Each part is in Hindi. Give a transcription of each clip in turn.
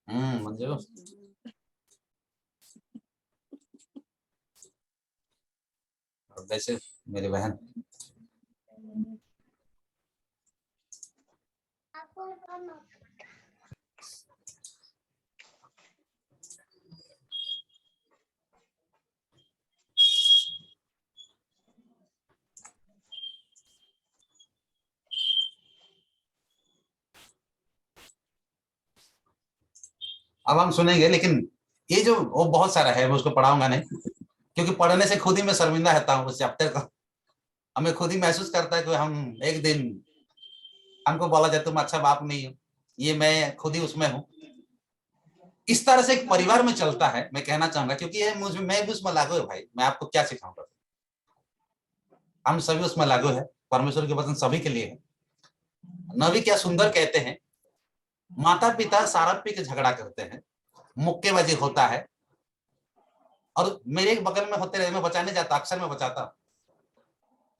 मंजू वैसे मेरी बहन अब हम सुनेंगे, लेकिन ये जो वो बहुत सारा है, मैं उसको पढ़ाऊंगा नहीं, क्योंकि पढ़ने से खुद ही मैं शर्मिंदा रहता हूँ उस चैप्टर का। हमें खुद ही महसूस करता है कि हम एक दिन हमको बोला जाए तुम अच्छा बाप नहीं हो, ये मैं खुद ही उसमें हूँ। इस तरह से एक परिवार में चलता है, मैं कहना चाहूंगा, क्योंकि ये मुझ मैं भी उसमें लागू है भाई। मैं आपको क्या सिखाऊंगा, हम सभी उसमें लागू है। परमेश्वर के वचन सभी के लिए है। नबी क्या सुंदर कहते हैं, माता पिता सारा पी के झगड़ा करते हैं, मुक्केबाजी होता है, और मेरे बगल में होते रहे, मैं बचाने जाता, अक्सर मैं बचाता।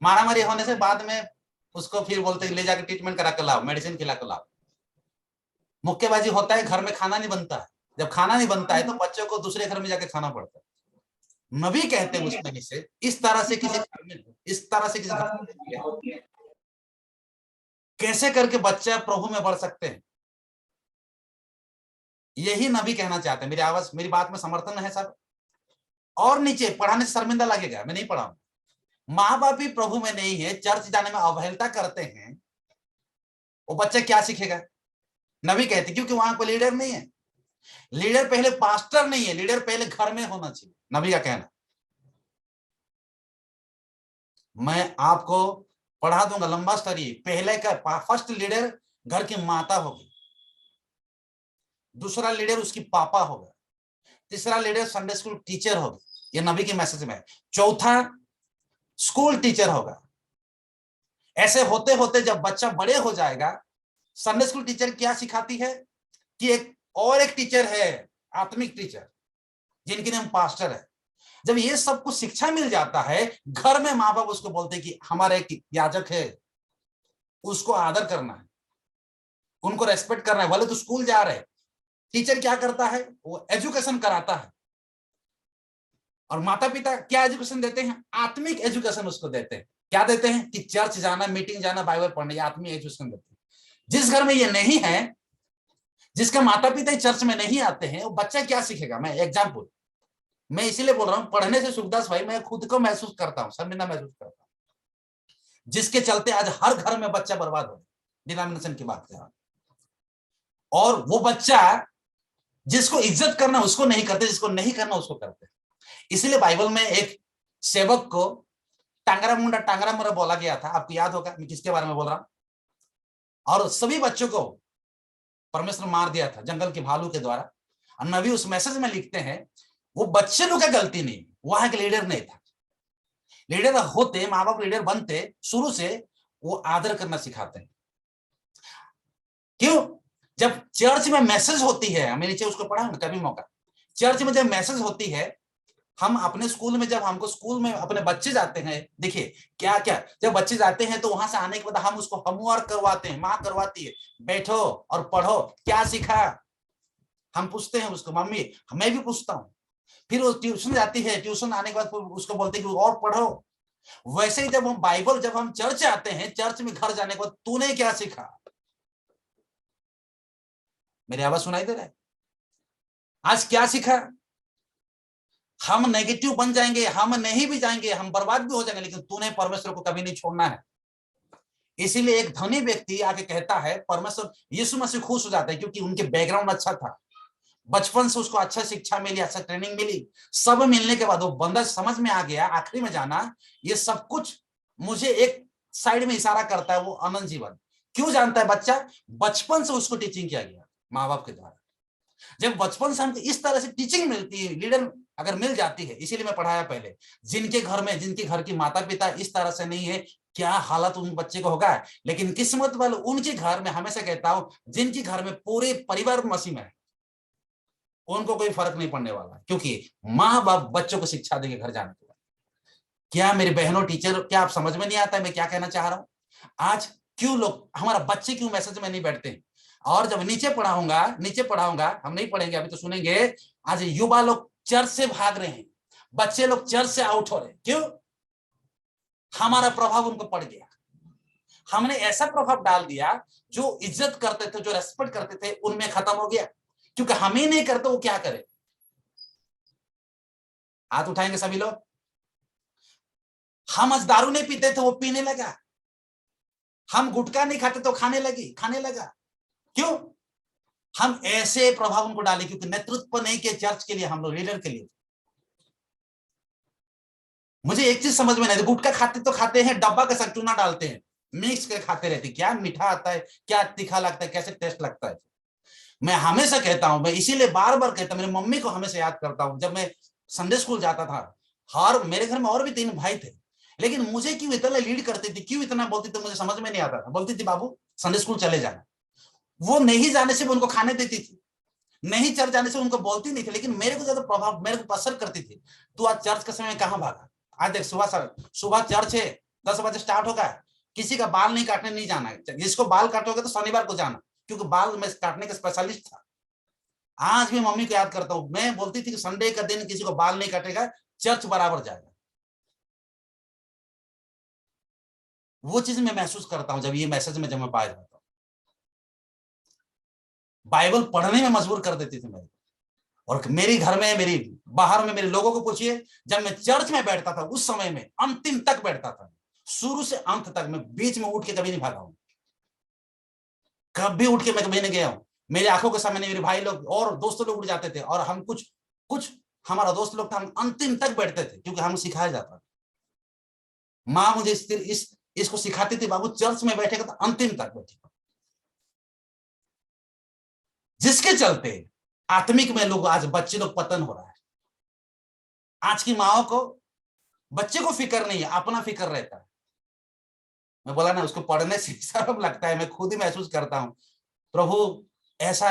मारामारी होने से बाद में उसको फिर बोलते ले जाकर ट्रीटमेंट करा कर लाओ, मेडिसिन खिला कर लाओ। मुक्केबाजी होता है, घर में खाना नहीं बनता है, जब खाना नहीं बनता है तो बच्चों को दूसरे घर में जाके खाना पड़ता है। नबी कहते हैं उसमें से इस तरह से किसी घर में, इस तरह से किसी घर में कैसे करके बच्चा प्रभु में बढ़ सकते हैं, यही नबी कहना चाहते हैं। मेरी आवाज, मेरी बात में समर्थन है सब। और नीचे पढ़ाने से शर्मिंदा लगेगा, मैं नहीं पढ़ाऊंगा। माँ बाप भी प्रभु में नहीं है, चर्च जाने में अवहेलता करते हैं, वो बच्चा क्या सीखेगा? नबी कहते क्योंकि वहां कोई लीडर नहीं है। लीडर पहले पास्टर नहीं है, लीडर पहले घर में होना चाहिए, नबी का कहना। मैं आपको पढ़ा दूंगा लंबा स्तरीय। पहले का फर्स्ट लीडर घर की माता होगी, दूसरा लीडर उसकी पापा होगा, तीसरा लीडर संडे स्कूल टीचर होगी, ये नबी के मैसेज में है। चौथा स्कूल टीचर होगा। ऐसे होते होते जब बच्चा बड़े हो जाएगा, संडे स्कूल टीचर क्या सिखाती है कि एक टीचर है, आत्मिक टीचर, जिनके नाम पास्टर है। जब ये सब कुछ शिक्षा मिल जाता है, घर में माँ बाप उसको बोलते कि हमारा एक याजक है, उसको आदर करना है, उनको रेस्पेक्ट करना है। भले तो स्कूल जा रहे, टीचर क्या करता है, वो एजुकेशन कराता है। और माता पिता क्या एजुकेशन देते हैं? आत्मिक एजुकेशन उसको देते हैं। क्या देते हैं कि चर्च जाना, मीटिंग जाना, बाइबल पढ़ना, आत्मिक एजुकेशन देते हैं। जिस घर में ये नहीं है, जिसका माता पिता चर्च में नहीं आते हैं, वो बच्चा क्या सीखेगा? मैं एग्जाम्पल, मैं इसीलिए बोल रहा हूं, पढ़ने से सुखदास भाई मैं खुद को महसूस करता हूं, शर्मिंदा महसूस करता हूं, जिसके चलते आज हर घर में बच्चा बर्बाद हो, डिनोमिनेशन की बात कर रहा हूं। और वो बच्चा जिसको इज्जत करना उसको नहीं करते, जिसको नहीं करना उसको करते। इसीलिए बाइबल में एक सेवक को टांगरा मुंडा टांगरा मुंडा बोला गया था। आपको याद होगा मैं किसके बारे में बोल रहा हूं। और सभी बच्चों को परमेश्वर मार दिया था जंगल के भालू के द्वारा। और नबी उस मैसेज में लिखते हैं वो बच्चे लोग का गलती नहीं, वहां के लीडर नहीं था। लीडर होते, माँ बाप लीडर बनते, शुरू से वो आदर करना सिखाते हैं। क्यों? जब चर्च में मैसेज होती है, हमें नीचे उसको पढ़ा ना कभी मौका, चर्च में जब मैसेज होती है, हम अपने स्कूल में, जब हमको स्कूल में अपने बच्चे जाते हैं, देखिए क्या क्या, जब बच्चे जाते हैं तो वहां से आने के बाद हम उसको होमवर्क करवाते हैं, माँ करवाती है, बैठो और पढ़ो, क्या सीखा? हम पूछते हैं उसको, मम्मी, मैं भी पूछता हूँ। फिर वो ट्यूशन जाती है, ट्यूशन आने के बाद उसको बोलते हैं कि और पढ़ो। वैसे ही जब हम बाइबल, जब हम चर्च आते हैं, चर्च में घर जाने के बाद तूने क्या सीखा? मेरी आवाज सुनाई दे रहा है? आज क्या सीखा? हम नेगेटिव बन जाएंगे, हम नहीं भी जाएंगे, हम बर्बाद भी हो जाएंगे, लेकिन तूने परमेश्वर को कभी नहीं छोड़ना है। इसीलिए एक धनी व्यक्ति आके कहता है, परमेश्वर यीशु मसीह खुश हो जाता है, क्योंकि उनके बैकग्राउंड अच्छा था, बचपन से उसको अच्छा शिक्षा मिली, अच्छा ट्रेनिंग मिली। सब मिलने के बाद वो बंदा समझ में आ गया, आखिरी में जाना ये सब कुछ मुझे एक साइड में इशारा करता है, वो अनंत जीवन। क्यों जानता है बच्चा? बचपन से उसको टीचिंग किया गया माँ बाप के द्वारा। जब बचपन से हमको इस तरह से टीचिंग मिलती है, लीडर अगर मिल जाती है, इसीलिए मैं पढ़ाया पहले, जिनके घर में, जिनके घर की माता पिता इस तरह से नहीं है, क्या हालत उन बच्चे को होगा। लेकिन किस्मत वाले उनके घर में, हमेशा कहता हूं, जिनके घर में पूरे परिवार मसीह में है, उनको कोई फर्क नहीं पड़ने वाला, क्योंकि माँ बाप बच्चों को शिक्षा देंगे घर जाने के बाद। क्या मेरी बहनों टीचर, क्या आप समझ में नहीं आता है मैं क्या कहना चाह रहा हूं? आज क्यों लोग, हमारा बच्चे क्यों मैसेज में नहीं बैठते हैं? और जब नीचे पढ़ाऊंगा, हम नहीं पढ़ेंगे अभी तो सुनेंगे, आज युवा लोग चर्च से भाग रहे हैं, बच्चे लोग चर्च से आउट हो रहे हैं। क्यों? हमारा प्रभाव उनको पड़ गया। हमने ऐसा प्रभाव डाल दिया, जो इज्जत करते थे, जो रेस्पेक्ट करते थे, उनमें खत्म हो गया। क्योंकि हम ही नहीं करते, वो क्या करे? हाथ उठाएंगे सभी लोग। हम आज दारू नहीं पीते थे, वो पीने लगा। हम गुटखा नहीं खाते तो खाने लगा। क्यों? हम ऐसे प्रभाव उनको डाले, क्योंकि नेतृत्व नहीं के चर्च के लिए, हम लोग लीडर के लिए। मुझे एक चीज समझ में नहीं, गुटखा खाते तो खाते हैं, डब्बा के साथ चूना डालते हैं, मिक्स करके खाते रहते, क्या मीठा आता है, क्या तीखा लगता है, कैसे टेस्ट लगता है। मैं हमेशा कहता हूं, मैं इसीलिए बार बार कहता हूं, मेरी मम्मी को हमेशा याद करता हूं, जब मैं संडे स्कूल जाता था, हर मेरे घर में और भी 3 भाई थे, लेकिन मुझे क्यों इतना लीड करती थी, क्यों इतना बोलती थी, मुझे समझ में नहीं आता था। बोलती थी बाबू संडे स्कूल चले जाना, वो नहीं जाने से भी उनको खाने देती थी, नहीं चर्च जाने से उनको बोलती नहीं थी, लेकिन मेरे को ज्यादा प्रभाव, मेरे को असर करती थी। तू आज चर्च के समय में कहां भागा? आज देख, सुबह चर्च है, 10 बजे स्टार्ट होगा, किसी का बाल नहीं काटने नहीं जाना है, जिसको बाल काटोगे तो शनिवार को जाना, क्योंकि बाल मैं काटने का स्पेशलिस्ट था। आज भी मम्मी को याद करता हूं, मैं बोलती थी कि संडे का दिन किसी को बाल नहीं काटेगा, चर्च बराबर जाएगा। वो चीज मैं महसूस करता हूं, जब ये मैसेज में जब मैं पाया जाता हूं, बाइबल पढ़ने में मजबूर कर देती थी मेरे। और मेरी घर में, मेरी बाहर में, मेरे लोगों को पूछिए, जब मैं चर्च में बैठता था उस समय में अंतिम तक बैठता था, शुरू से अंत तक, मैं बीच में उठ के कभी नहीं भागा हूं, कभी उठ के मैं कभी नहीं गया हूं। मेरी आंखों के सामने मेरे भाई लोग और दोस्तों लोग उठ जाते थे, और हम कुछ कुछ हमारा दोस्त लोग था, हम अंतिम तक बैठते थे, क्योंकि हमें सिखाया जाता था। माँ मुझे इसको सिखाती थी, बाबू चर्च में बैठेगा तो अंतिम तक बैठेगा। जिसके चलते आत्मिक में लोग, आज बच्चे लोग पतन हो रहा है। आज की माओ को, बच्चे को फिक्र नहीं है, अपना फिक्र रहता है। मैं बोला ना, उसको पढ़ने से शर्म लगता है, मैं खुद ही महसूस करता हूं, प्रभु ऐसा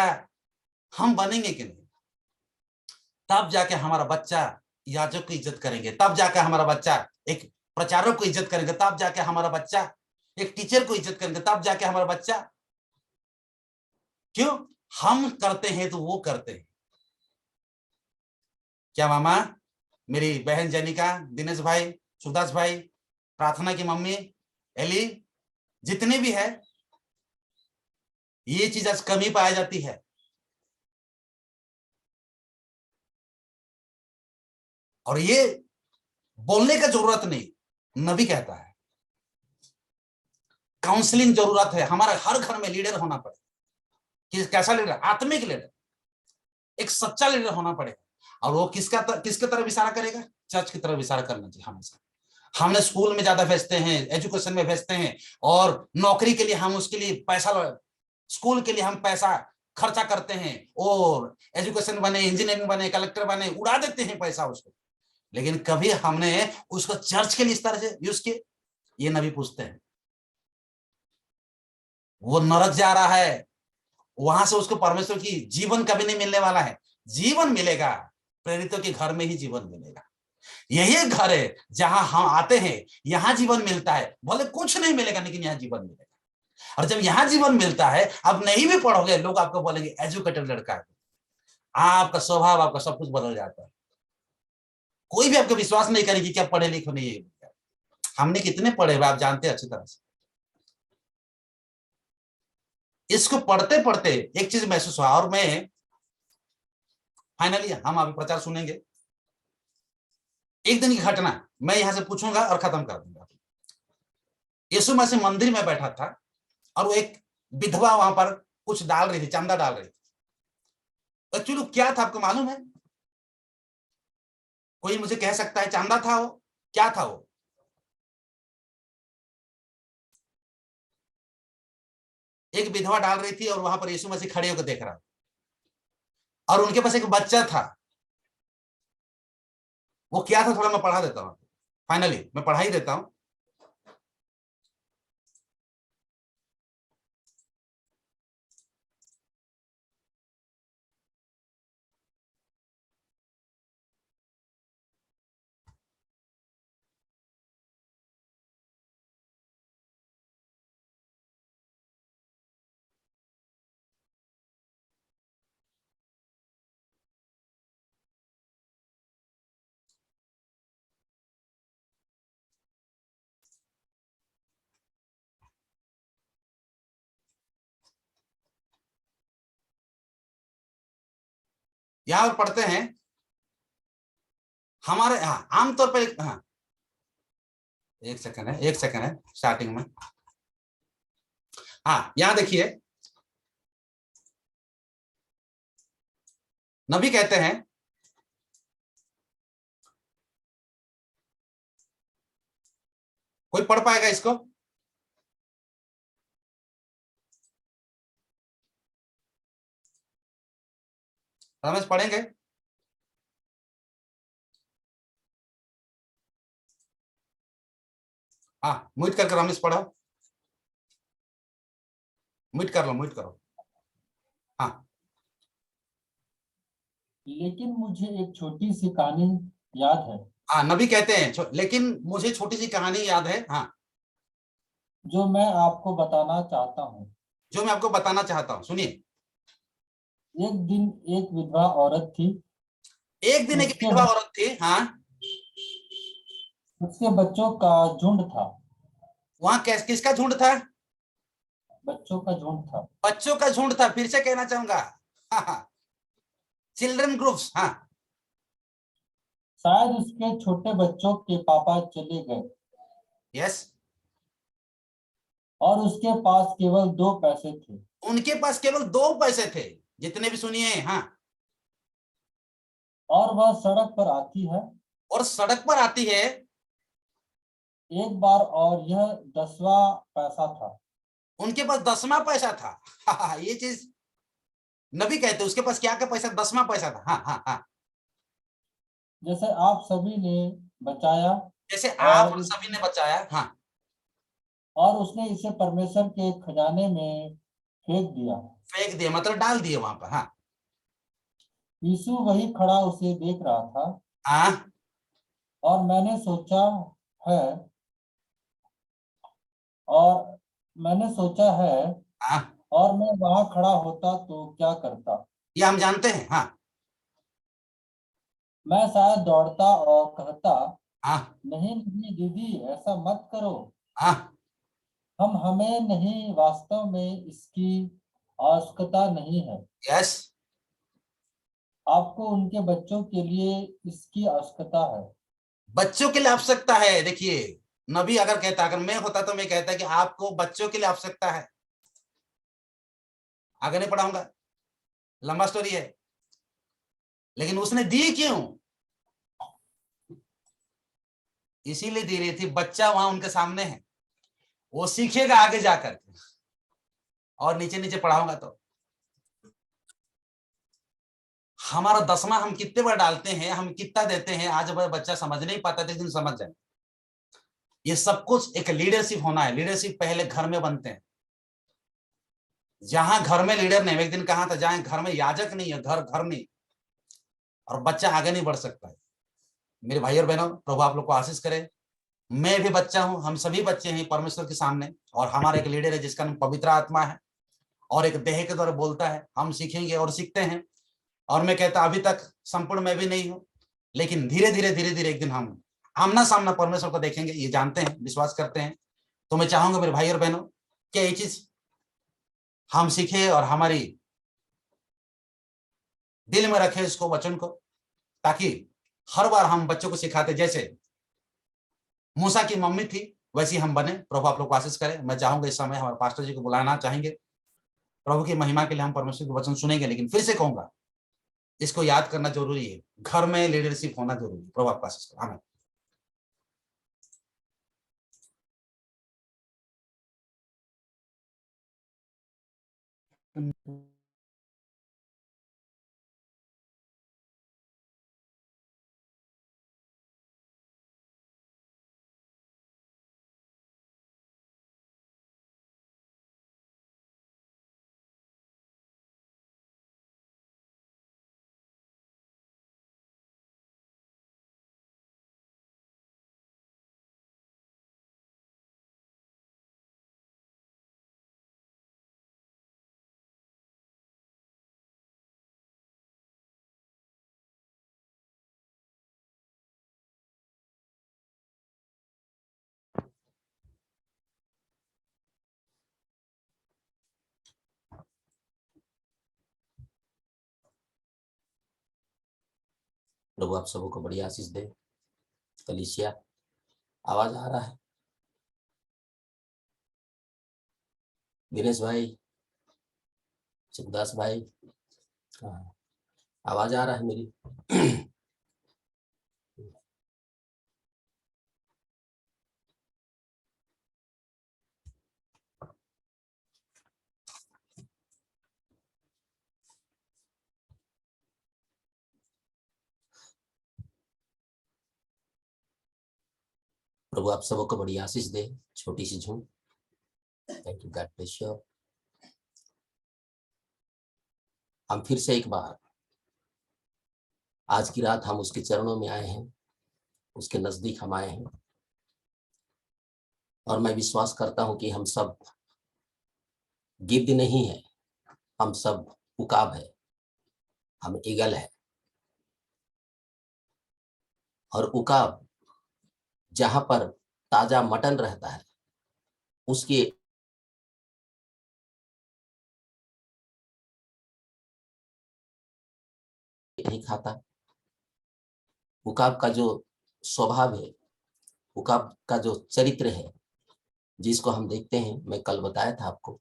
हम बनेंगे कि नहीं? तब जाके हमारा बच्चा याजक की इज्जत करेंगे, तब जाके हमारा बच्चा एक प्रचारक को इज्जत करेंगे, तब जाके हमारा बच्चा एक टीचर को इज्जत करेंगे, तब जाके हमारा बच्चा। क्यों? हम करते हैं तो वो करते हैं। क्या मामा, मेरी बहन जनिका, दिनेश भाई, सुदास भाई, प्रार्थना की मम्मी, एली, जितने भी है, ये चीज आज कमी पाई जाती है। और ये बोलने का जरूरत नहीं, नबी कहता है काउंसलिंग जरूरत है, हमारा हर घर में लीडर होना पड़ेगा। कि कैसा लीडर? आत्मिक लीडर, एक सच्चा लीडर होना पड़ेगा। और वो किसके तरफ इशारा करेगा? चर्च की तरफ इशारा करना चाहिए हमेशा। हमने स्कूल में ज्यादा भेजते हैं, एजुकेशन में भेजते हैं, और नौकरी के लिए हम उसके लिए पैसा, स्कूल के लिए हम पैसा खर्चा करते हैं, और एजुकेशन बने, इंजीनियरिंग बने, कलेक्टर बने, उड़ा देते हैं पैसा उसको। लेकिन कभी हमने उसको चर्च के लिए इस तरह से यूज किए? ये नबी पूछते हैं। वो नरक जा रहा है, वहां से उसको परमेश्वर की जीवन कभी नहीं मिलने वाला है। जीवन मिलेगा, प्रेरितों के घर में ही जीवन मिलेगा। यही एक घर है जहां हम आते हैं, यहां जीवन मिलता है, भले कुछ नहीं मिलेगा, लेकिन यहां जीवन मिलेगा। और जब यहां जीवन मिलता है, अब नहीं भी पढ़ोगे, लोग आपको बोलेंगे एजुकेटेड लड़का है, आपका स्वभाव, आपका सब कुछ बदल जाता है। कोई भी आपको विश्वास नहीं करेगी कि आप पढ़े लिखे नहीं है। हमने कितने पढ़े हुए आप जानते हैं अच्छी तरह से। इसको पढ़ते पढ़ते एक चीज महसूस हुआ, और मैं फाइनली, हम अभी प्रचार सुनेंगे। एक दिन की घटना मैं यहां से पूछूंगा और खत्म कर दूंगा। यीशु मसीह मंदिर में बैठा था, और वो एक विधवा वहां पर कुछ डाल रही थी, चंदा डाल रही थी। एक्चुअली क्या था आपको मालूम है? कोई मुझे कह सकता है चंदा था वो? क्या था वो? एक विधवा डाल रही थी, और वहां पर यीशु मसीह खड़े होकर देख रहा, और उनके पास एक बच्चा था। वो क्या था, थोड़ा मैं पढ़ा देता हूं। फाइनली मैं पढ़ा ही देता हूं। यहां पर पढ़ते हैं हमारे, हाँ आमतौर पर, हाँ एक सेकंड है, एक सेकंड है स्टार्टिंग में। हाँ यहां देखिए, नबी कहते हैं कोई पढ़ पाएगा इसको? रमेश पढ़ेंगे? हाँ म्यूट करके रमेश पढ़ो, म्यूट कर लो, म्यूट करो। हाँ लेकिन मुझे एक छोटी सी कहानी याद है हाँ, नबी कहते हैं लेकिन मुझे छोटी सी कहानी याद है, हाँ जो मैं आपको बताना चाहता हूँ। जो मैं आपको बताना चाहता हूँ, सुनिए। एक दिन एक विधवा औरत थी। एक दिन एक उसके विधवा औरत थी, हाँ। उसके बच्चों का झुंड था। वहां किसका झुंड था? बच्चों का झुंड था। बच्चों का झुंड था, फिर से कहना चाहूंगा। हाँ हाँ, चिल्ड्रन ग्रुप्स, हाँ। शायद उसके छोटे बच्चों के पापा चले गए यस। और उसके पास केवल 2 पैसे थे। उनके पास केवल 2 पैसे थे, जितने भी सुनिए, हाँ। और वह सड़क पर आती है और सड़क पर आती है। एक बार, और यह 10वां पैसा था। उनके पास 10वां पैसा था। हाँ हाँ, ये चीज नबी कहते उसके पास क्या क्या पैसा, 10वां पैसा था, हाँ हाँ हाँ। जैसे आप सभी ने बचाया जैसे आप और और उस सभी ने बचाया, हाँ। और उसने इसे परमेश्वर के खजाने में फेंक दिया। फेंक दिए मतलब डाल दिए वहां पर, हाँ। यीशु वही खड़ा उसे देख रहा था। हाँ और मैंने सोचा है और मैंने सोचा है हाँ, और मैं वहां खड़ा होता तो क्या करता। ये हम जानते हैं, हाँ मैं शायद दौड़ता और कहता, हाँ नहीं नहीं दीदी, ऐसा मत करो। हाँ। हम हमें नहीं, वास्तव में इसकी आवश्यकता नहीं है। यस। आपको उनके बच्चों के लिए इसकी आवश्यकता है। बच्चों के लिए आवश्यकता है, देखिए। नबी अगर कहता, अगर मैं होता तो मैं कहता कि आपको बच्चों के लिए आवश्यकता है। आगे नहीं पढ़ाऊंगा, लंबा स्टोरी है। लेकिन उसने दी क्यों? इसीलिए दे रही थी, बच्चा वहां उनके सामने है, वो सीखेगा आगे जाकर। और नीचे नीचे पढ़ाऊंगा तो हमारा 10वां हम कितने बार डालते हैं, हम कितना देते हैं, आज वह बच्चा समझ नहीं पाता, लेकिन समझ जाए। ये सब कुछ एक लीडरशिप होना है। लीडरशिप पहले घर में बनते हैं। जहां घर में लीडर नहीं, एक दिन कहा था, जहां घर में याजक नहीं है, घर घर नहीं, और बच्चा आगे नहीं बढ़ सकता है। मेरे भाई और बहनों, प्रभु आप लोग को आशीष करे। मैं भी बच्चा हूं, हम सभी बच्चे हैं परमेश्वर के सामने, और हमारा एक लीडर है जिसका नाम पवित्र आत्मा है, और एक देह के द्वारा बोलता है। हम सीखेंगे और सीखते हैं। और मैं कहता अभी तक संपूर्ण मैं भी नहीं हूं, लेकिन धीरे धीरे धीरे धीरे एक दिन हम आमना सामना परमेश्वर को देखेंगे, ये जानते हैं, विश्वास करते हैं। तो मैं चाहूंगा मेरे भाई और बहनों, क्या ये चीज हम सीखे और हमारी दिल में रखे इसको, वचन को, ताकि हर बार हम बच्चों को सिखाते, जैसे मूसा की मम्मी थी वैसी हम बने। प्रभु आप लोग को आशीष करें। मैं चाहूंगा इस समय हमारे पास्टर जी को बुलाना चाहेंगे। प्रभु की महिमा के लिए हम परमेश्वर के वचन सुनेंगे, लेकिन फिर से कहूंगा, इसको याद करना जरूरी है, घर में लीडरशिप होना जरूरी है। प्रभु आपका आशीष करें, आमीन। प्रभु आप सबों को बड़ी आशीष दे। कलीसिया, आवाज आ रहा है? दिनेश भाई, सुखदास भाई, हाँ, आवाज आ रहा है मेरी? प्रभु आप सबों को बड़ी आशीष दे। छोटी सी झूम। Thank you, God bless you. हम फिर से एक बार आज की रात हम उसके चरणों में आए हैं, उसके नजदीक हम आए हैं, और मैं विश्वास करता हूं कि हम सब गिद्ध नहीं है, हम सब उकाब है, हम ईगल है। और उकाब जहां पर ताजा मटन रहता है उसके नहीं खाता। उकाब का जो स्वभाव है, उकाब का जो चरित्र है, जिसको हम देखते हैं, मैं कल बताया था आपको,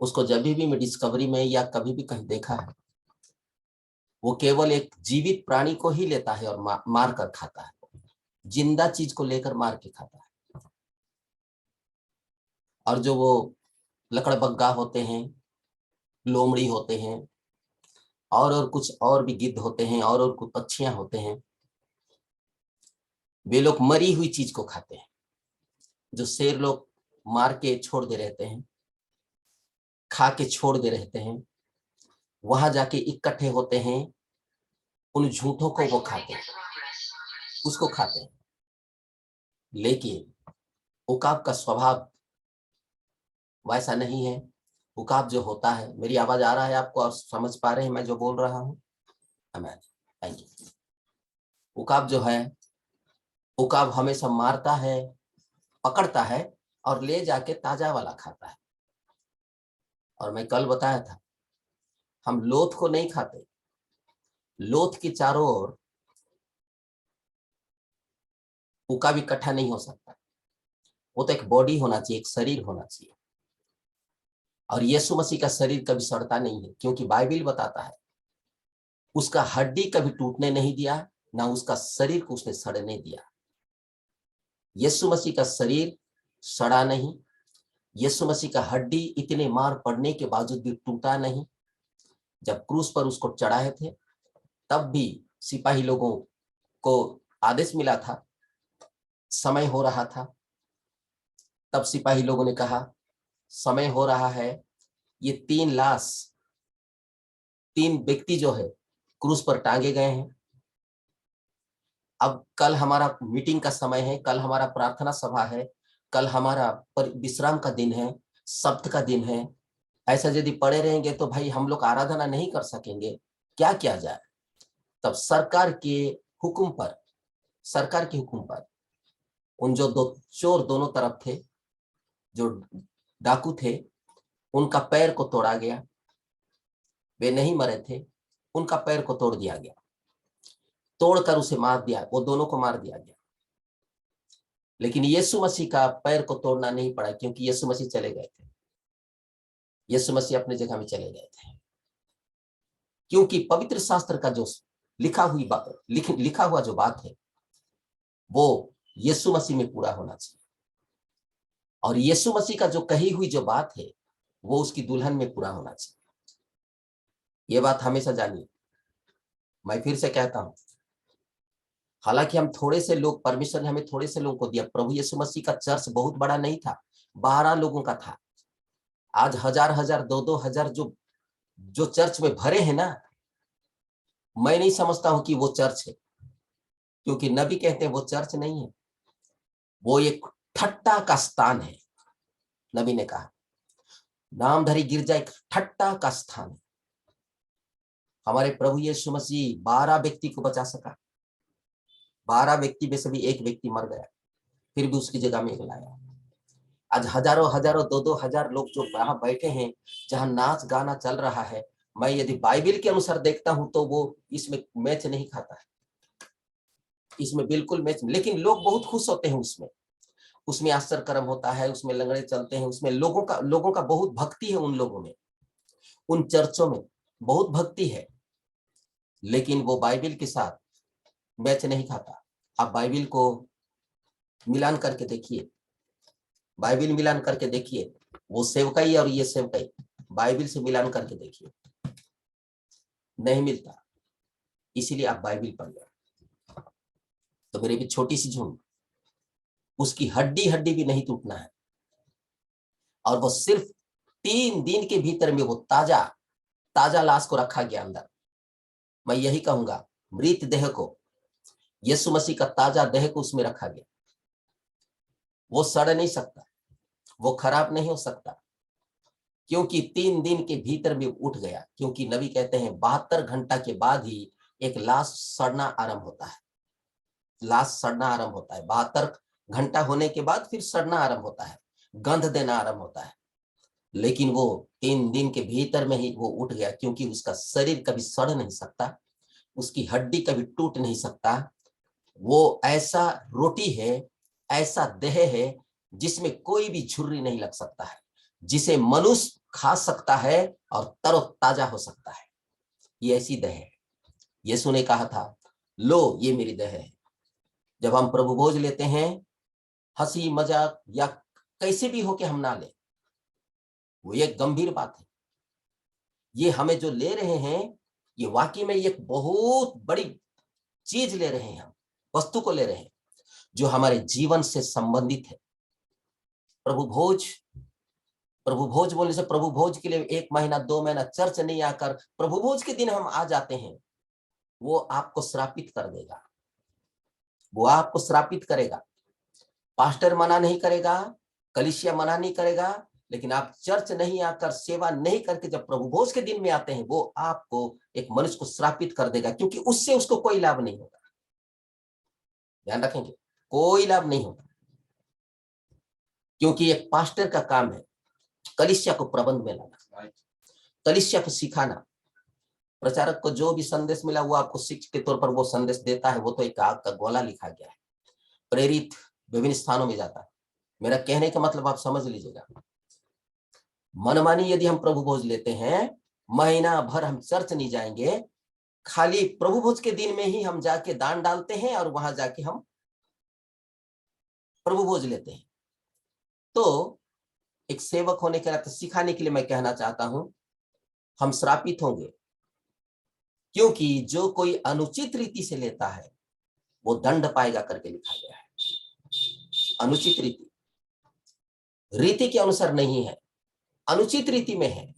उसको जब भी मैं डिस्कवरी में या कभी भी कहीं देखा है, वो केवल एक जीवित प्राणी को ही लेता है और मार कर खाता है, जिंदा चीज को लेकर मार के खाता है। और जो वो लकड़बग्गा होते हैं, लोमड़ी होते हैं, और कुछ और भी गिद्ध होते हैं, और कुछ पक्षियां होते हैं, वे लोग मरी हुई चीज को खाते हैं। जो शेर लोग मार के छोड़ दे रहते हैं, खा के छोड़ दे रहते हैं, वहां जाके इकट्ठे होते हैं, उन झूठों को वो खाते हैं, उसको खाते हैं। लेकिन उकाब का स्वभाव वैसा नहीं है। उकाब जो होता है, मेरी आवाज आ रहा है आपको और समझ पा रहे हैं मैं जो बोल रहा हूं? Thank you. उकाब जो है, उकाब हमेशा मारता है, पकड़ता है और ले जाके ताजा वाला खाता है। और मैं कल बताया था, हम लोथ को नहीं खाते। लोथ के चारों ओर उकाब इकट्ठा नहीं हो सकता। वो तो एक बॉडी होना चाहिए, एक शरीर होना चाहिए। और यीशु मसीह का शरीर कभी सड़ता नहीं है, क्योंकि बाइबल बताता है उसका हड्डी कभी टूटने नहीं दिया, ना उसका शरीर को उसने सड़ने दिया। यीशु मसीह का शरीर सड़ा नहीं, यीशु मसीह का हड्डी इतने मार पड़ने के बावजूद भी टूटा नहीं। जब क्रूस पर उसको चढ़ाए थे, तब भी सिपाही लोगों को आदेश मिला था, समय हो रहा था। तब सिपाही लोगों ने कहा समय हो रहा है, ये 3 लाश, 3 व्यक्ति जो है क्रूस पर टांगे गए हैं। अब कल हमारा मीटिंग का समय है, कल हमारा प्रार्थना सभा है, कल हमारा विश्राम का दिन है, सब्त का दिन है। ऐसा यदि पड़े रहेंगे तो भाई हम लोग आराधना नहीं कर सकेंगे, क्या किया जाए? तब सरकार के हुक्म पर उन जो 2 चोर दोनों तरफ थे, जो डाकू थे, उनका पैर को तोड़ा गया। वे नहीं मरे थे, उनका पैर को तोड़ दिया गया, तोड़कर उसे मार दिया, वो दोनों को मार दिया गया। लेकिन यीशु मसीह का पैर को तोड़ना नहीं पड़ा, क्योंकि यीशु मसीह चले गए थे, यीशु मसीह अपने जगह में चले गए थे। क्योंकि पवित्र शास्त्र का जो लिखा हुआ जो बात है, वो यीशु मसीह में पूरा होना चाहिए। और यीशु मसीह का जो कही हुई जो बात है, वो उसकी दुल्हन में पूरा होना चाहिए। ये बात हमेशा जानिए। मैं फिर से कहता हूं, हालांकि हम थोड़े से लोग, परमेश्वर ने हमें थोड़े से लोगों को दिया। प्रभु यीशु मसीह का चर्च बहुत बड़ा नहीं था, 12 लोगों का था। आज 1000 2 हजार जो चर्च में भरे हैं ना, मैं नहीं समझता हूं कि वो चर्च है। क्योंकि नबी कहते हैं वो चर्च नहीं है, वो एक ठट्टा का स्थान है। नबी ने कहा नामधरी गिरजा एक ठट्टा का स्थान है। हमारे प्रभु यीशु मसीह 12 व्यक्ति को बचा सका। 12 व्यक्ति में से भी एक व्यक्ति मर गया, फिर भी उसकी जगह में एक लाया। आज हजारों 2 हजार लोग जो वहां बैठे हैं, जहां नाच गाना चल रहा है, मैं यदि बाइबिल के अनुसार देखता हूं तो वो इसमें मैच नहीं खाता है, इसमें बिल्कुल मैच। लेकिन लोग बहुत खुश होते हैं उसमें, उसमें आश्चर्य कर्म होता है, उसमें लंगड़े चलते हैं, उसमें लोगों का बहुत भक्ति है, उन लोगों में, उन चर्चों में बहुत भक्ति है, लेकिन वो बाइबिल के साथ मैच नहीं खाता। आप बाइबिल को मिलान करके देखिए, बाइबिल मिलान करके देखिए, वो सेवकाई और ये सेवकाई बाइबिल से मिलान करके देखिए, नहीं मिलता। इसीलिए आप बाइबिल पढ़ लें। तो मेरी भी छोटी सी झूठ, उसकी हड्डी हड्डी भी नहीं टूटना है, और वो सिर्फ 3 दिन के भीतर में वो ताजा लाश को रखा गया अंदर। मैं यही कहूंगा, मृत देह को, यीशु मसीह का ताजा देह को उसमें रखा गया। वो सड़ नहीं सकता, वो खराब नहीं हो सकता, क्योंकि 3 दिन के भीतर में उठ गया। क्योंकि नबी कहते हैं 72 घंटा के बाद ही एक लाश सड़ना आरंभ होता है, लाश सड़ना आरंभ होता है। 72 घंटा होने के बाद फिर सड़ना आरंभ होता है, गंध देना आरंभ होता है। लेकिन वो 3 दिन के भीतर में ही वो उठ गया, क्योंकि उसका शरीर कभी सड़ नहीं सकता, उसकी हड्डी कभी टूट नहीं सकता। वो ऐसा रोटी है, ऐसा देह है जिसमें कोई भी झुर्री नहीं लग सकता है, जिसे मनुष्य खा सकता है और तरोताजा हो सकता है। ये ऐसी देह है। यीशु ने कहा था, लो ये मेरी देह है। जब हम प्रभु भोज लेते हैं, हंसी मजाक या कैसे भी हो के हम ना ले, वो एक गंभीर बात है। ये हमें जो ले रहे हैं, ये वाकई में एक बहुत बड़ी चीज ले रहे हैं, हम वस्तु को ले रहे हैं जो हमारे जीवन से संबंधित है। प्रभु भोज बोलने से, प्रभु भोज के लिए 1 महीना 2 महीना चर्च नहीं आकर प्रभु भोज के दिन हम आ जाते हैं, वो आपको श्रापित कर देगा, वो आपको श्रापित करेगा। पास्टर मना नहीं करेगा, कलीसिया मना नहीं करेगा, लेकिन आप चर्च नहीं आकर, सेवा नहीं करके जब प्रभु भोज के दिन में आते हैं, वो आपको, एक मनुष्य को श्रापित कर देगा, क्योंकि उससे उसको कोई लाभ नहीं होगा। ध्यान रखेंगे, कोई लाभ नहीं होगा, क्योंकि एक पास्टर का काम है कलीसिया को प्रबंध में लाना, कलीसिया को सिखाना। प्रचारक को जो भी संदेश मिला वो आपको शिक्षा के तौर पर वो संदेश देता है, वो तो एक आग का गोला लिखा गया है, प्रेरित विभिन्न स्थानों में जाता है। मेरा कहने का मतलब आप समझ लीजिएगा, मनमानी यदि हम प्रभु भोज लेते हैं, महीना भर हम चर्च नहीं जाएंगे, खाली प्रभु भोज के दिन में ही हम जाके दान डालते हैं और वहां जाके हम प्रभु भोज लेते हैं, तो एक सेवक होने के नाते सिखाने के लिए मैं कहना चाहता हूं, हम श्रापित होंगे। क्योंकि जो कोई अनुचित रीति से लेता है वो दंड पाएगा करके लिखा गया है। अनुचित रीति के अनुसार नहीं है, अनुचित रीति में है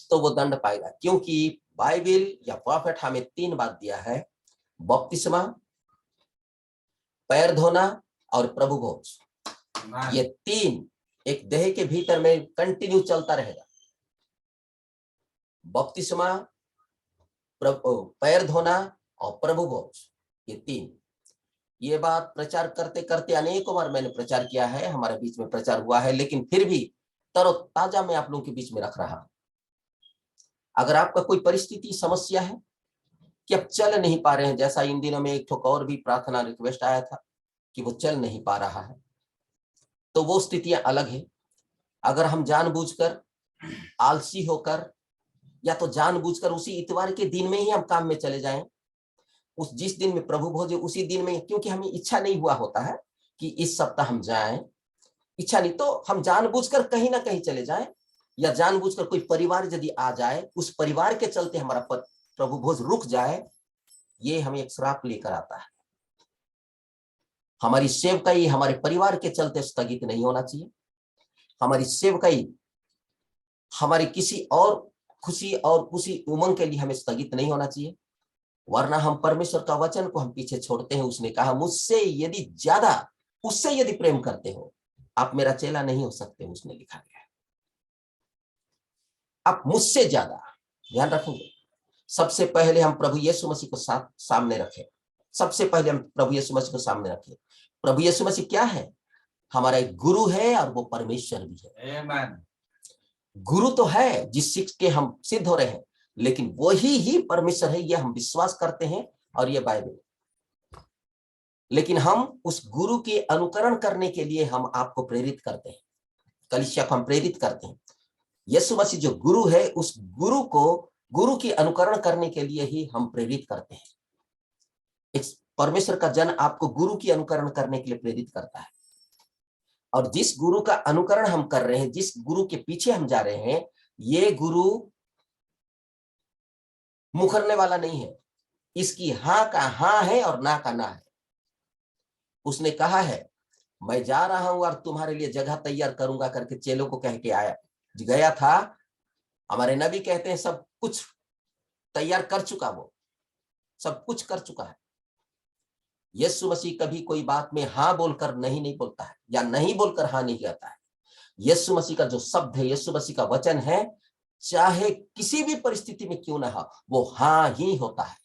तो वो दंड पाएगा। क्योंकि बाइबिल या प्रॉफिट हमें 3 बात दिया है, बपतिस्मा, पैर धोना और प्रभु भोज। ये 3 एक देह के भीतर में कंटिन्यू चलता रहेगा। बपतिस्मा, पैर धोना और प्रभु भोज, ये 3। ये बात प्रचार करते करते अनेकों बार मैंने प्रचार किया है, हमारे बीच में प्रचार हुआ है, लेकिन फिर भी तरोताजा मैं आप लोगों के बीच में रख रहा हूं। अगर आपका कोई परिस्थिति, समस्या है कि आप चल नहीं पा रहे हैं, जैसा इन दिनों में एक ठोक और भी प्रार्थना रिक्वेस्ट आया था कि वो चल नहीं पा रहा है, तो वो स्थितियां अलग है। अगर हम जानबूझकर, आलसी होकर, या तो जानबूझकर उसी इतवार के दिन में ही हम काम में चले जाएं, उस जिस दिन में प्रभु भोज उसी दिन में, क्योंकि हमें इच्छा नहीं हुआ होता है कि इस सप्ताह हम जाएं, इच्छा नहीं, तो हम जानबूझकर कहीं ना कहीं चले जाएं, या जानबूझकर कोई परिवार यदि आ जाए, उस परिवार के चलते हमारा प्रभु भोज रुक जाए, ये हमें एक श्राप लेकर आता है। हमारी सेवकाई हमारे परिवार के चलते स्थगित नहीं होना चाहिए। हमारी सेवकाई हमारी किसी और खुशी और उसी उमंग के लिए हमें स्थगित नहीं होना चाहिए, वरना हम परमेश्वर का वचन को हम पीछे छोड़ते हैं। उसने कहा, मुझसे यदि ज्यादा, उससे यदि प्रेम करते हो, आप मेरा चेला नहीं हो सकते, उसने लिखा गया है। आप मुझसे ज्यादा, ध्यान रखेंगे, सबसे पहले हम प्रभु यीशु मसीह को सामने रखें। सबसे पहले हम प्रभु यीशु मसीह को सामने रखें। प्रभु यीशु मसीह क्या है? हमारा एक गुरु है और वो परमेश्वर भी है। आमेन। गुरु तो है जिस शिक्षा के हम सिद्ध हो रहे हैं, लेकिन वही ही परमेश्वर है, ये हम विश्वास करते हैं और ये बाइबल। लेकिन हम उस गुरु के अनुकरण करने के लिए हम आपको प्रेरित करते हैं, कलीसिया को हम प्रेरित करते हैं। यीशु मसीह जो गुरु है, उस गुरु को, गुरु की अनुकरण करने के लिए ही हम प्रेरित करते हैं। इस परमेश्वर का जन आपको गुरु की अनुकरण करने के लिए प्रेरित करता है। और जिस गुरु का अनुकरण हम कर रहे हैं, जिस गुरु के पीछे हम जा रहे हैं, ये गुरु मुखरने वाला नहीं है। इसकी हाँ का हाँ है और ना का ना है। उसने कहा है मैं जा रहा हूं और तुम्हारे लिए जगह तैयार करूंगा करके चेलों को कह के आया, गया था। हमारे नबी कहते हैं सब कुछ तैयार कर चुका, वो सब कुछ कर चुका है। यीशु मसीह कभी कोई बात में हाँ बोलकर नहीं बोलता है, या नहीं बोलकर हाँ नहीं कहता है। यीशु मसीह का जो शब्द है, यीशु मसीह का वचन है, चाहे किसी भी परिस्थिति में क्यों ना हो, वो हाँ ही होता है,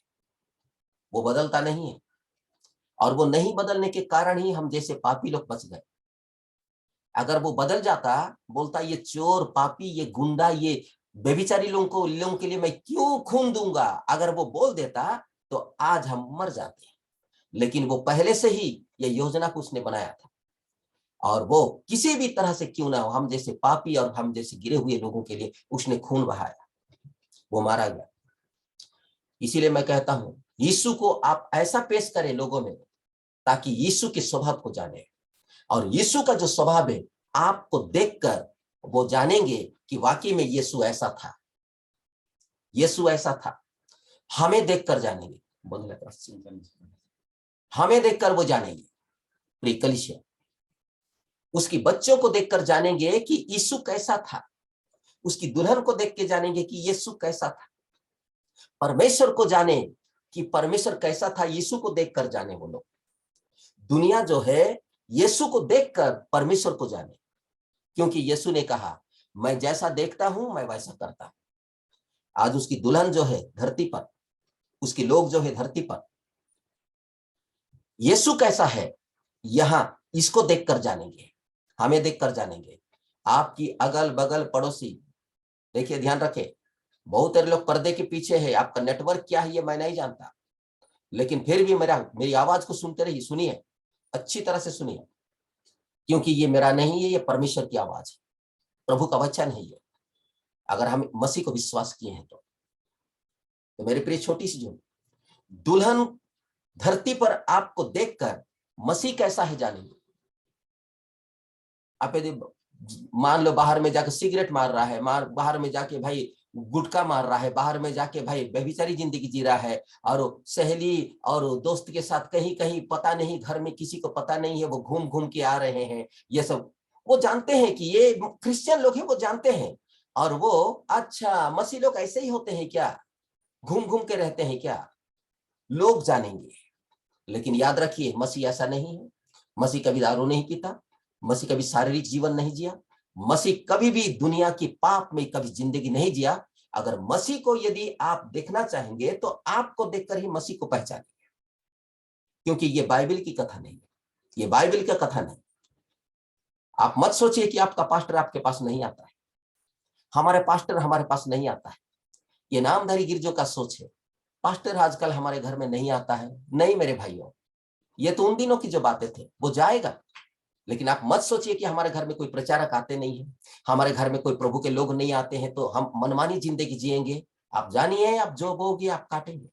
वो बदलता नहीं है। और वो नहीं बदलने के कारण ही हम जैसे पापी लोग बच गए। अगर वो बदल जाता, बोलता ये चोर, पापी, ये गुंडा, ये बेबिचारी लोगों के लिए मैं क्यों खून दूंगा, अगर वो बोल देता तो आज हम मर जाते। लेकिन वो पहले से ही ये योजना को उसने बनाया था, और वो किसी भी तरह से क्यों ना हो, हम जैसे पापी और हम जैसे गिरे हुए लोगों के लिए उसने खून बहाया, वो मारा गया। इसीलिए मैं कहता हूं, यीशु को आप ऐसा पेश करें लोगों में, ताकि यीशु के स्वभाव को जाने। और यीशु का जो स्वभाव है, आपको देखकर वो जानेंगे कि वाकई में यीशु ऐसा था, यीशु ऐसा था। हमें देखकर जानेंगे, हमें देखकर वो जानेंगे। प्रिय कलीसिया, उसकी बच्चों को देखकर जानेंगे कि यीशु कैसा था, उसकी दुल्हन को देख के जानेंगे कि यीशु कैसा था। परमेश्वर को जाने कि परमेश्वर कैसा था, यीशु को देखकर जाने वो लोग। दुनिया जो है यीशु को देखकर परमेश्वर को जाने, क्योंकि यीशु ने कहा मैं जैसा देखता हूं मैं वैसा करता हूं। आज उसकी दुल्हन जो है धरती पर, उसके लोग जो है धरती पर, यीशु कैसा है यहां इसको देखकर जानेंगे, हमें देखकर जानेंगे। आपकी अगल बगल पड़ोसी, देखिए ध्यान रखें, बहुत सारे लोग पर्दे के पीछे है, आपका नेटवर्क क्या है ये मैं नहीं जानता, लेकिन फिर भी मेरी आवाज को सुनते रहिए, सुनिए, अच्छी तरह से सुनिए, क्योंकि ये मेरा नहीं है, ये परमेश्वर की आवाज है, प्रभु का वचन है ये। अगर हम मसीह को विश्वास किए हैं तो मेरे प्रिय छोटी सी जो दुल्हन धरती पर आपको देखकर मसीह कैसा है जानेंगे। आप यदि मान लो बाहर में जाके सिगरेट मार रहा है, बाहर में जाके भाई गुटखा मार रहा है, बाहर में जाके भाई बेबिचारी जिंदगी जी रहा है, और सहेली और दोस्त के साथ कहीं कहीं पता नहीं, घर में किसी को पता नहीं है, वो घूम घूम के आ रहे हैं, ये सब वो जानते हैं कि ये क्रिश्चियन लोग हैं, वो जानते हैं। और वो अच्छा मसीह लोग ऐसे ही होते हैं क्या, घूम घूम के रहते हैं क्या, लोग जानेंगे। लेकिन याद रखिए मसीह ऐसा नहीं है। मसीह कभी दारू नहीं पीता, मसीह कभी शारीरिक जीवन नहीं जिया, मसीह कभी भी दुनिया की पाप में कभी जिंदगी नहीं जिया। अगर मसीह को यदि आप देखना चाहेंगे तो आपको देखकर ही मसीह को पहचानेंगे, क्योंकि ये बाइबल की कथा नहीं है, ये बाइबल का कथा नहीं। आप मत सोचिए कि आपका पास्टर आपके पास नहीं आता है, हमारे पास्टर हमारे पास नहीं आता है। ये नामधारी गिरजों का सोच है, पास्टर आजकल हमारे घर में नहीं आता है। नहीं मेरे भाइयों, ये तो उन दिनों की जो बातें थे, वो जाएगा। लेकिन आप मत सोचिए कि हमारे घर में कोई प्रचारक आते नहीं है, हमारे घर में कोई प्रभु के लोग नहीं आते हैं तो हम मनमानी जिंदगी जिएंगे। आप जानिए, आप जो बोगे आप काटेंगे,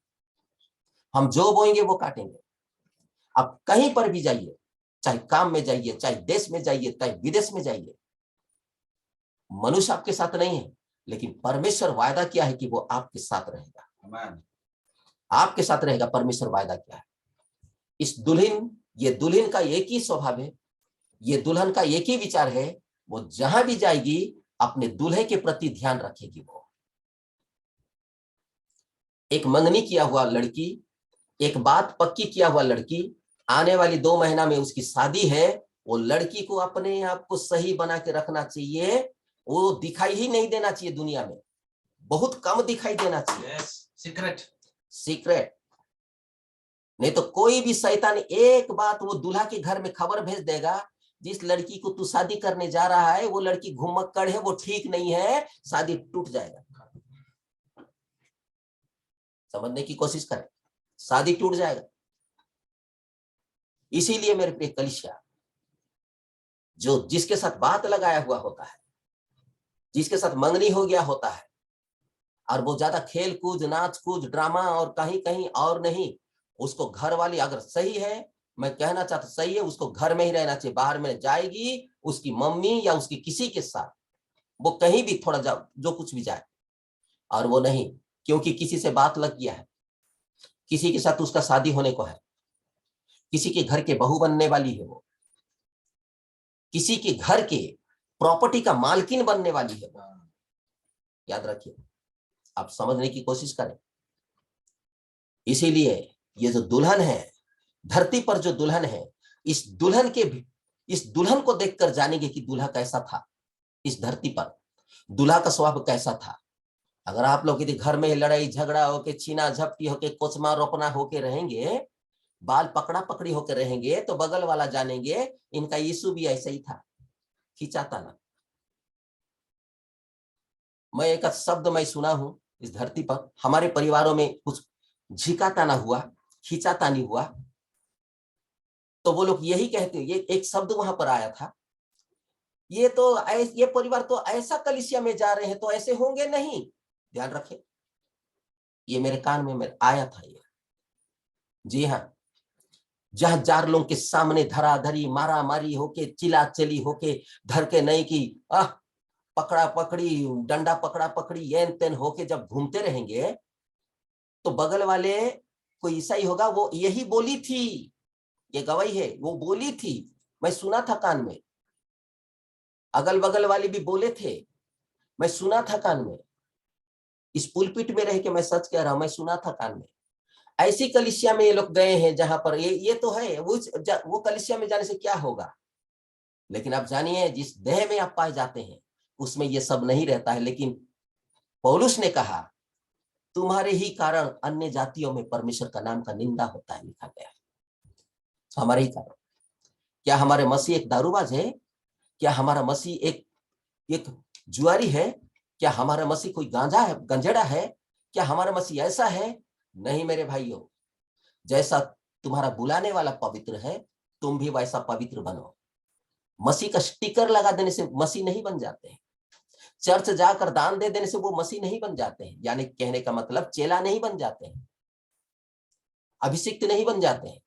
हम जो बोएंगे वो काटेंगे। आप कहीं पर भी जाइए, चाहे काम में जाइए, चाहे देश में जाइए, चाहे विदेश में जाइए, मनुष्य आपके साथ नहीं है, लेकिन परमेश्वर वायदा किया है कि वो आपके साथ रहेगा, आपके साथ रहेगा। परमेश्वर वायदा किया है। इस दुल्हन, ये दुल्हन का एक ही स्वभाव है, ये दुल्हन का एक ही विचार है, वो जहां भी जाएगी अपने दूल्हे के प्रति ध्यान रखेगी। वो एक मंगनी किया हुआ लड़की, एक बात पक्की किया हुआ लड़की, आने वाली 2 महीना में उसकी शादी है, वो लड़की को अपने आप को सही बना के रखना चाहिए, वो दिखाई ही नहीं देना चाहिए दुनिया में, बहुत कम दिखाई देना चाहिए। सीक्रेट नहीं तो कोई भी शैतान एक बात वो दूल्हा के घर में खबर भेज देगा, जिस लड़की को तू शादी करने जा रहा है वो लड़की घुमक्कड़ है, वो ठीक नहीं है, शादी टूट जाएगा। समझने की कोशिश करें, शादी टूट जाएगा। इसीलिए मेरे प्रिय कलीसिया, जो जिसके साथ बात लगाया हुआ होता है, जिसके साथ मंगनी हो गया होता है, और वो ज्यादा खेल कूद, नाच कूद, ड्रामा और कहीं कहीं और नहीं, उसको घर वाली अगर सही है, मैं कहना चाहता सही है, उसको घर में ही रहना चाहिए। बाहर में जाएगी उसकी मम्मी या उसकी किसी के साथ, वो कहीं भी थोड़ा जो कुछ भी जाए, और वो नहीं, क्योंकि किसी से बात लग गया है, किसी के साथ उसका शादी होने को है, किसी के घर के बहू बनने वाली है, वो किसी के घर के प्रॉपर्टी का मालकिन बनने वाली है वो। याद रखिए, आप समझने की कोशिश करें। इसीलिए ये जो दुल्हन है, धरती पर जो दुल्हन है, इस दुल्हन को देखकर जानेंगे कि दूल्हा कैसा था, इस धरती पर दूल्हा का स्वभाव कैसा था। अगर आप लोग यदि घर में लड़ाई झगड़ा होके, छीना झपटी होके, कोचमा रोपना होके रहेंगे, बाल पकड़ा पकड़ी होकर रहेंगे, तो बगल वाला जानेंगे इनका यीशु भी ऐसा ही था, खिंचाता ना। मैं एक शब्द मैं सुना हूं इस धरती पर, हमारे परिवारों में कुछ झिकाता ना हुआ, खिंचाता नहीं हुआ, तो वो लोग यही कहते, ये एक शब्द वहां पर आया था, ये परिवार तो ऐसा कलीसिया में जा रहे हैं तो ऐसे होंगे नहीं। ध्यान रखें, ये मेरे कान में आया था ये। जी हाँ, जहां 4 लोगों के सामने धराधरी, मारा मारी होके, चिल्ला चली होके, धर के नहीं की पकड़ा पकड़ी, डंडा पकड़ा पकड़ी, येन तेन होके जब घूमते रहेंगे, तो बगल वाले कोई ईसाई होगा, वो यही बोली थी, ये गवाही है, वो बोली थी, मैं सुना था कान में, अगल बगल वाले भी बोले थे, मैं सुना था कान में, इस पुलपिट में रह के मैं सच कह रहा हूं, मैं सुना था कान में। ऐसी कलीसिया में ये लोग गए हैं जहां पर ये तो है, वो कलीसिया में जाने से क्या होगा। लेकिन आप जानिए, जिस देह में आप पाए जाते हैं उसमें ये सब नहीं रहता है। लेकिन पौलुस ने कहा, तुम्हारे ही कारण अन्य जातियों में परमेश्वर का नाम का निंदा होता है, लिखा गया है, हमारे ही कारण। क्या हमारे मसीह एक दारूबाज है? क्या हमारा मसीह एक जुआरी है? क्या हमारा मसीह कोई गंजेड़ा है? क्या हमारा मसीह ऐसा है? नहीं मेरे भाइयों, जैसा तुम्हारा बुलाने वाला पवित्र है, तुम भी वैसा पवित्र बनो। मसीह का स्टिकर लगा देने से मसीह नहीं बन जाते हैं, चर्च जाकर दान दे देने से वो मसीह नहीं बन जाते हैं, यानी कहने का मतलब चेला नहीं बन जाते हैं, अभिषिक्त नहीं बन जाते हैं।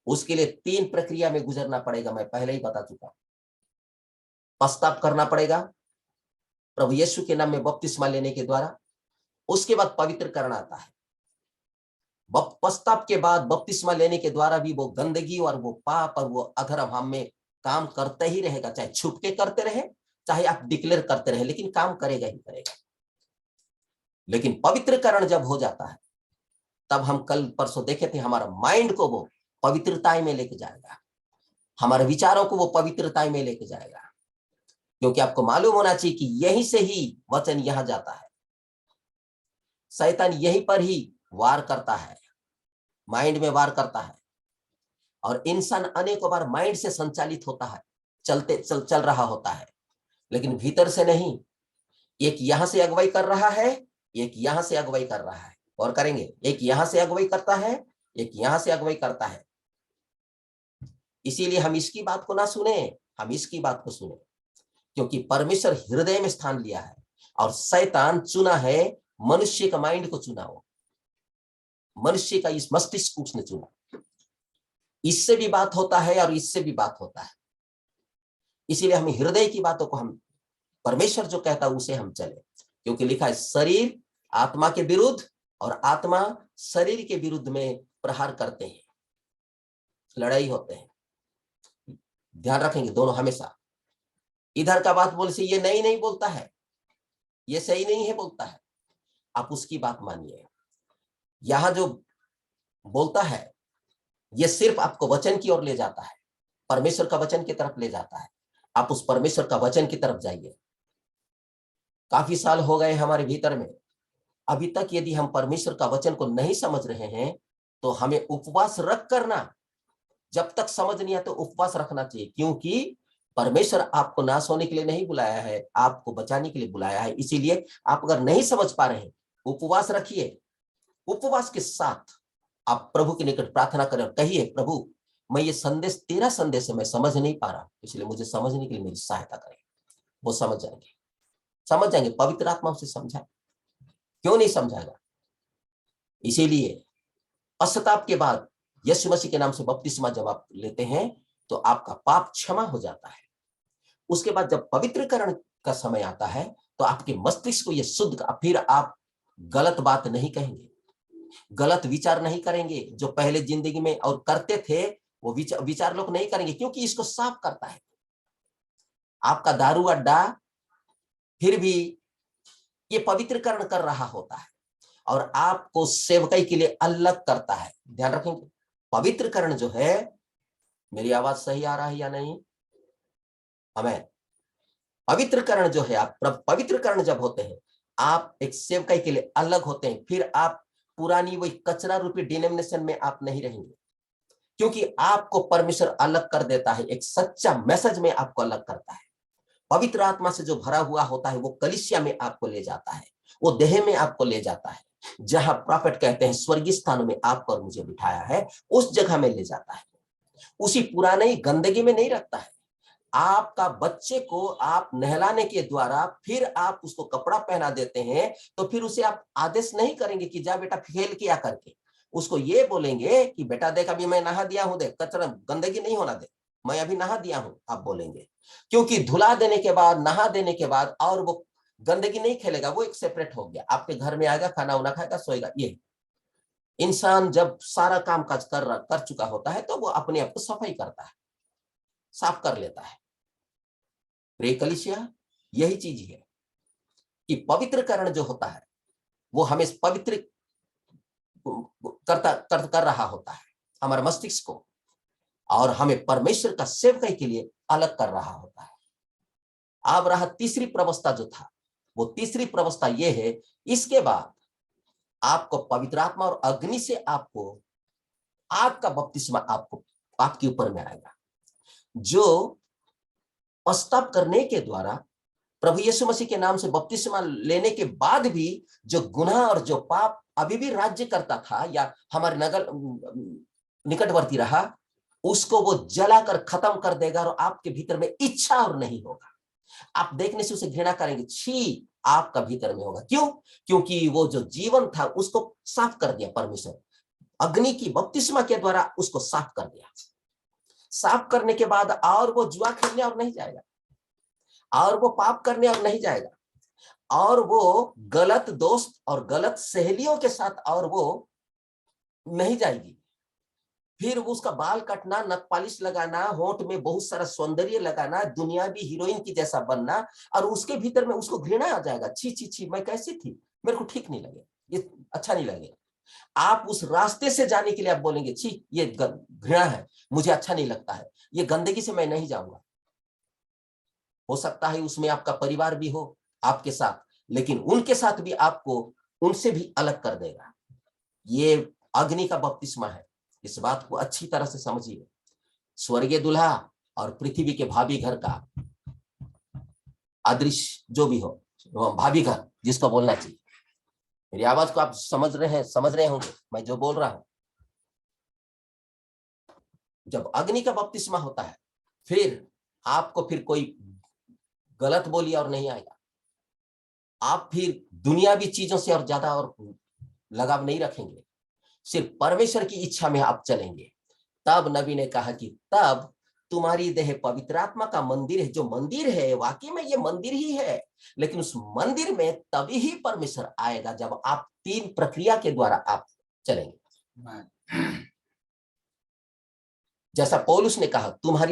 उसके लिए 3 प्रक्रिया में गुजरना पड़ेगा, मैं पहले ही बता चुका। पश्चाताप करना पड़ेगा प्रभु यीशु के नाम में बपतिस्मा लेने के द्वारा, उसके बाद पवित्रकरण आता है। पश्चाताप के बाद बपतिस्मा लेने के द्वारा भी वो गंदगी और वो पाप और वो अधर्म हम में काम करते ही रहेगा, चाहे छुप के करते रहे, चाहे आप डिक्लेयर करते रहे, लेकिन काम करेगा ही करेगा। लेकिन पवित्रकरण जब हो जाता है, तब हम कल परसों देखे थे, हमारा माइंड को वो पवित्रता में लेके जाएगा, हमारे विचारों को वो पवित्रता में लेके जाएगा। क्योंकि आपको मालूम होना चाहिए कि यहीं से ही वचन यहां जाता है, शैतान यहीं पर ही वार करता है, माइंड में वार करता है, और इंसान अनेकों बार माइंड से संचालित होता है, चल रहा होता है, लेकिन भीतर से नहीं। एक यहां से अगुवाई कर रहा है, एक यहां से अगुवाई कर रहा है, और करेंगे, एक यहां से अगुवाई करता है, एक यहां से अगुवाई करता है। इसीलिए हम इसकी बात को ना सुने, हम इसकी बात को सुने, क्योंकि परमेश्वर हृदय में स्थान लिया है और शैतान चुना है, मनुष्य का माइंड को चुना, हो मनुष्य का इस मस्तिष्क को उसने चुना। इससे भी बात होता है और इससे भी बात होता है। इसीलिए हम हृदय की बातों को, हम परमेश्वर जो कहता है उसे हम चले, क्योंकि लिखा है शरीर आत्मा के विरुद्ध और आत्मा शरीर के विरुद्ध में प्रहार करते हैं, लड़ाई होते हैं। ध्यान रखेंगे दोनों हमेशा। इधर का बात बोले से ये नहीं बोलता है, ये सही नहीं है बोलता है, आप उसकी बात मानिए। यहां जो बोलता है ये सिर्फ आपको वचन की ओर ले जाता है, परमेश्वर का वचन की तरफ ले जाता है। आप उस परमेश्वर का वचन की तरफ जाइए। काफी साल हो गए हमारे भीतर में, अभी तक यदि हम परमेश्वर का वचन को नहीं समझ रहे हैं, तो हमें उपवास रख करना, जब तक समझ नहीं आता तो उपवास रखना चाहिए। क्योंकि परमेश्वर आपको नाश होने के लिए नहीं बुलाया है, आपको बचाने के लिए बुलाया है। इसीलिए आप अगर नहीं समझ पा रहे हैं, उपवास रखिए, उपवास के साथ आप प्रभु के निकट प्रार्थना करें और कहिए, प्रभु मैं ये संदेश, तेरा संदेश है, मैं समझ नहीं पा रहा, इसलिए मुझे समझने के लिए मेरी सहायता करें। वो समझ जाएंगे, पवित्र आत्मा उसे समझाए, क्यों नहीं समझाएगा। इसीलिए पश्चाताप के बाद यीशु मसीह के नाम से बपतिस्मा जब आप लेते हैं तो आपका पाप क्षमा हो जाता है। उसके बाद जब पवित्रकरण का समय आता है तो आपके मस्तिष्क को ये शुद्ध, फिर आप गलत बात नहीं कहेंगे, गलत विचार नहीं करेंगे जो पहले जिंदगी में और करते थे, वो विचार लोग नहीं करेंगे, क्योंकि इसको साफ करता है। आपका दारू अड्डा फिर भी ये पवित्रकरण कर रहा होता है और आपको सेवकाई के लिए अलग करता है। ध्यान रखेंगे, पवित्रकरण जो है, मेरी आवाज सही आ रहा है या नहीं? आमीन। पवित्रकरण जो है, आप पवित्रकरण जब होते हैं, आप एक सेवकाई के लिए अलग होते हैं, फिर आप पुरानी वही कचरा रूपी डिनोमिनेशन में आप नहीं रहेंगे, क्योंकि आपको परमेश्वर अलग कर देता है, एक सच्चा मैसेज में आपको अलग करता है। पवित्र आत्मा से जो भरा हुआ होता है वो कलीसिया में आपको ले जाता है, वो देह में आपको ले जाता है, जहां प्रॉफिट कहते हैं स्वर्गीय स्थानों में आपको और मुझे बिठाया है, उस जगह में ले जाता है। उसी पुरानी गंदगी में नहीं रखता है। आपका बच्चे को आप नहलाने के द्वारा फिर आप उसको कपड़ा पहना देते हैं, तो फिर उसे आप आदेश नहीं करेंगे कि जा बेटा खेल किया करके। उसको ये बोलेंगे कि बेटा देख अभी मैं नहा दिया हूं, देख कचरा गंदगी नहीं होना दे, मैं अभी नहा दिया हूं, आप बोलेंगे। क्योंकि धुला देने के बाद, नहा देने के बाद और वो गंदगी नहीं खेलेगा, वो एक सेपरेट हो गया, आपके घर में आएगा, खाना उना खाएगा, सोएगा। ये इंसान जब सारा काम काज कर चुका होता है तो वो अपने आप को सफाई करता है, साफ कर लेता है। प्रिय कलीसिया, यही चीज है कि पवित्रकरण जो होता है वो हमें पवित्र कर रहा होता है, हमारे मस्तिष्क को, और हमें परमेश्वर का सेवकाई के लिए अलग कर रहा होता है। अब रहा तीसरी प्रवस्था जो था, वो तीसरी प्रवस्था ये है, इसके बाद आपको पवित्र आत्मा और अग्नि से आपको आपका बपतिस्मा आपको आपके ऊपर में आएगा, जो पश्चाताप करने के द्वारा प्रभु यीशु मसीह के नाम से बपतिस्मा लेने के बाद भी जो गुनाह और जो पाप अभी भी राज्य करता था या हमारे निकटवर्ती रहा, उसको वो जलाकर खत्म कर देगा और आपके भीतर में इच्छा और नहीं होगा। आप देखने से उसे घृणा करेंगे, छी, आपका भीतर में होगा। क्यों? क्योंकि वो जो जीवन था उसको साफ कर दिया परमेश्वर, अग्नि की बपतिस्मा के द्वारा उसको साफ कर दिया। साफ करने के बाद और वो जुआ खेलने और नहीं जाएगा, और वो पाप करने और नहीं जाएगा, और वो गलत दोस्त और गलत सहेलियों के साथ और वो नहीं जाएगी। फिर उसका बाल काटना, नख पालिश लगाना, होंठ में बहुत सारा सौंदर्य लगाना, दुनियावी हीरोइन की जैसा बनना, और उसके भीतर में उसको घृणा आ जाएगा, छी छी छी, मैं कैसी थी, मेरे को ठीक नहीं लगे, ये अच्छा नहीं लगेगा। आप उस रास्ते से जाने के लिए आप बोलेंगे, छी, ये घृणा है, मुझे अच्छा नहीं लगता है, ये गंदगी से मैं नहीं जाऊंगा। हो सकता है उसमें आपका परिवार भी हो आपके साथ, लेकिन उनके साथ भी आपको उनसे भी अलग कर देगा। ये अग्नि का बपतिस्मा है, इस बात को अच्छी तरह से समझिए। स्वर्गीय दूल्हा और पृथ्वी के भाभी घर का अदृश्य जो भी हो, भाभी घर जिसको बोलना चाहिए, मेरी आवाज को आप समझ रहे होंगे मैं जो बोल रहा हूं। जब अग्नि का बपतिस्मा होता है, फिर आपको फिर कोई गलत बोली और नहीं आएगा, आप फिर दुनियावी चीजों से और ज्यादा और लगाव नहीं रखेंगे, सिर्फ परमेश्वर की इच्छा में आप चलेंगे। तब नबी ने कहा कि तब तुम्हारी देह पवित्र आत्मा का मंदिर है। जो मंदिर है वाकई में ये मंदिर ही है, लेकिन उस मंदिर में तभी ही परमेश्वर आएगा जब आप 3 प्रक्रिया के द्वारा आप चलेंगे। जैसा पौलुस ने कहा, तुम्हारी